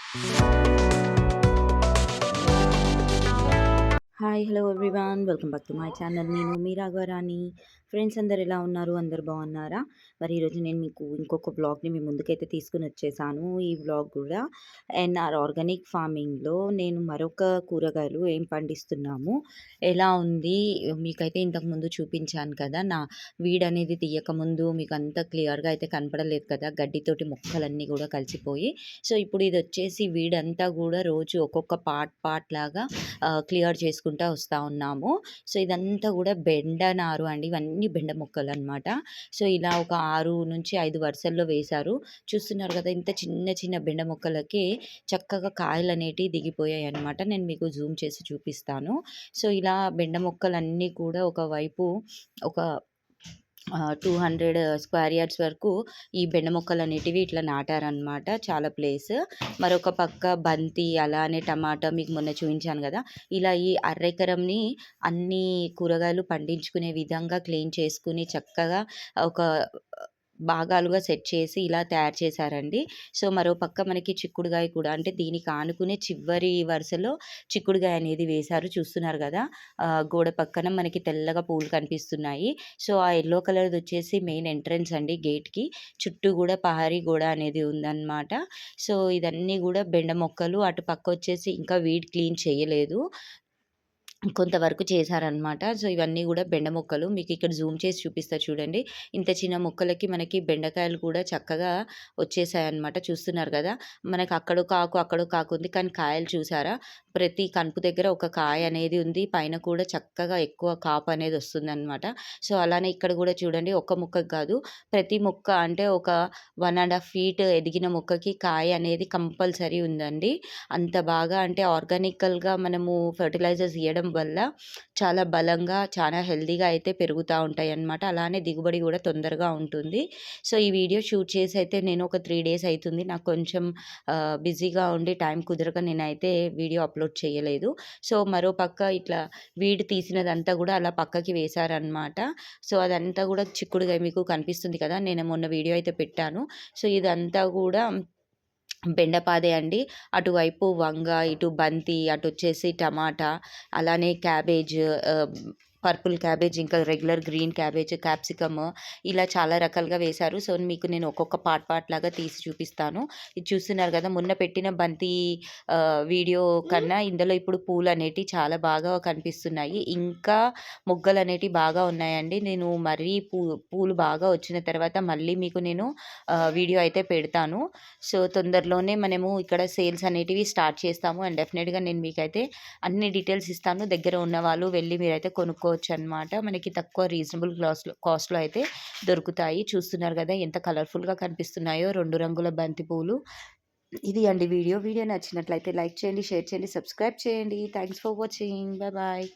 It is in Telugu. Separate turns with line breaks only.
Hi! Hello everyone. Welcome back to my channel. నేను మీ రాఘవరాణి. ఫ్రెండ్స్ అందరూ ఎలా ఉన్నారు? అందరూ బాగున్నారా? మరి ఈరోజు నేను మీకు ఇంకొక వ్లాగ్‌ని మీ ముందుకైతే తీసుకొనొచ్చేసాను. ఈ వ్లాగ్ కూడా ఎన్ఆర్ ఆర్గానిక్ ఫార్మింగ్‌లో నేను మరొక కూరగాయలు ఏం పండిస్తున్నాము, ఎలా ఉంది మీకైతే ఇంతకుముందు చూపించాను కదా! నా వీడనేది తీయకముందు మీకు అంత క్లియర్‌గా అయితే కనపడలేదు కదా! గడ్డితోటి మొక్కలన్నీ కూడా కలిసిపోయి. సో, ఇప్పుడు ఇదొచ్చేసి వీడంతా కూడా రోజు ఒక్కొక్క పార్ట్ లాగా క్లియర్ చేసుకుంటా వస్తా ఉన్నాము. సో, ఇదంతా కూడా బెండ నారు అండి. ఇవన్నీ బెండ మొక్కలనమాట. సో, ఇలా ఒక 6-5 వరుసల్లో వేశారు. చూస్తున్నారు కదా! ఇంత చిన్న చిన్న బెండ మొక్కలకి చక్కగా కాయలనేటివి దిగిపోయాయన్నమాట. నేను మీకు జూమ్ చేసి చూపిస్తాను. సో, ఇలా బెండ మొక్కలన్నీ కూడా ఒకవైపు ఒక 200 స్క్వేర్ యార్డ్స్ వరకు ఈ బెండ మొక్కలనేటివి ఇట్లా నాటారనమాట. చాలా ప్లేస్. మరొక పక్క బంతి, అలానే టమాటా మీకు మొన్న చూయించాను గదా! ఇలా ఈ అరెకరంని అన్ని కూరగాయలు పండించుకునే విధంగా క్లీన్ చేసుకొని చక్కగా ఒక భాగాలుగా సెట్ చేసి ఇలా తయారు చేశారండి. సో, మరో పక్క మనకి చిక్కుడుగాయ కూడా, అంటే దీనికి ఆనుకునే చివరి వరుసలో చిక్కుడుగాయ అనేది వేశారు. చూస్తున్నారు గదా! గోడ పక్కన మనకి తెల్లగా పూలు కనిపిస్తున్నాయి. సో, ఆ యెల్లో కలర్‌దొచ్చేసి మెయిన్ ఎంట్రన్స్ అండి గేట్‌కి. చుట్టూ గూడా పహరీ గోడ అనేది ఉందనమాట. సో, ఇదన్నీ గూడా బెండ మొక్కలు. అటు పక్కొచ్చేసి ఇంకా వీడ్ క్లీన్ చేయలేదు. కొంతవరకు చేశారనమాట. సో, ఇవన్నీ గూడా బెండ మొక్కలు. మీకిక్కడ జూమ్ చేసి చూపిస్తా చూడండి. ఇంత చిన్న మొక్కలకి మనకి బెండకాయలు కూడా చక్కగా వచ్చేసాయన్నమాట. చూస్తున్నారు గదా! మనకు అక్కడొక ఆకు, అక్కడొక ఆకు ఉంది. కానీ కాయలు చూసారా? ప్రతి కనుపు దగ్గర ఒక కాయ అనేది ఉంది. పైన కూడా చక్కగా ఎక్కువ కాపు అనేది వస్తుందనమాట. సో, అలానే ఇక్కడ గూడా చూడండి, ఒక్క మొక్కకి గాదు, ప్రతి మొక్క అంటే ఒక 1 ½ ఫీట్ ఎదిగిన మొక్కకి కాయ అనేది కంపల్సరీ ఉందండి. అంత బాగా, అంటే ఆర్గానికల్‌గా మనము ఫెర్టిలైజర్స్ ఇయ్యడం వల్ల చాలా బలంగా, చాలా హెల్తీగా అయితే పెరుగుతా ఉంటాయన్నమాట. అలానే దిగుబడి గూడా తొందరగా ఉంటుంది. సో, ఈ వీడియో షూట్ చేసి అయితే నేను ఒక 3 డేస్ అయితుంది. నాకు కొంచెం బిజీగా ఉండి టైం కుదరక నేనైతే వీడియో అప్‌లోడ్ చేయలేదు. సో, మరో పక్క ఇట్లా వీడు తీసినదంతా గూడా అలా పక్కకి వేశారనమాట. సో, అదంతా గూడా చిక్కుడుగాయ మీకు కనిపిస్తుంది కదా! నేను మొన్న వీడియో అయితే పెట్టాను. సో, ఇదంతా గూడా బెండపాదే అండి. అటువైపు వంగ, ఇటు బంతి, అటొచ్చేసి టమాటా, అలానే క్యాబేజ్, ఆహ్, పర్పుల్ క్యాబేజ్, ఇంకా రెగ్యులర్ గ్రీన్ క్యాబేజ్, క్యాప్సికమ్, ఇలా చాలా రకాలుగా వేశారు. సో, మీకు నేను ఒక్కొక్క పార్ట్ లాగా తీసి చూపిస్తాను. ఇది చూస్తున్నారు కదా! మొన్న పెట్టిన బంతి వీడియో కన్నా ఇందులో ఇప్పుడు పూలనేటివి చాలా బాగా కనిపిస్తున్నాయి. ఇంకా మొగ్గలనేటివి బాగా ఉన్నాయండి. నేను మరీ పూలు బాగా వచ్చిన తర్వాత మళ్ళీ మీకు నేను వీడియో అయితే పెడతాను. సో, తొందరలోనే మనము ఇక్కడ సేల్స్ అనేటివి స్టార్ట్ చేస్తాము. అండ్ డెఫినెట్‌గా నేను మీకైతే అన్ని డీటెయిల్స్ ఇస్తాను. దగ్గర ఉన్నవాళ్ళు వెళ్లి మీరైతే కొనుక్కోవచ్చనమాట. మనకి తక్కువ రీజనబుల్ కాస్ట్‌లో అయితే దొరుకుతాయి. చూస్తున్నారు గదా! ఎంత కలర్‌ఫుల్‌గా కనిపిస్తున్నాయో 2 రంగుల బంతి పూలు. ఇది అండి వీడియో. వీడియో నచ్చినట్లయితే లైక్ చేయండి, షేర్ చేయండి, సబ్స్క్రైబ్ చేయండి. Thanks for watching. Bye bye.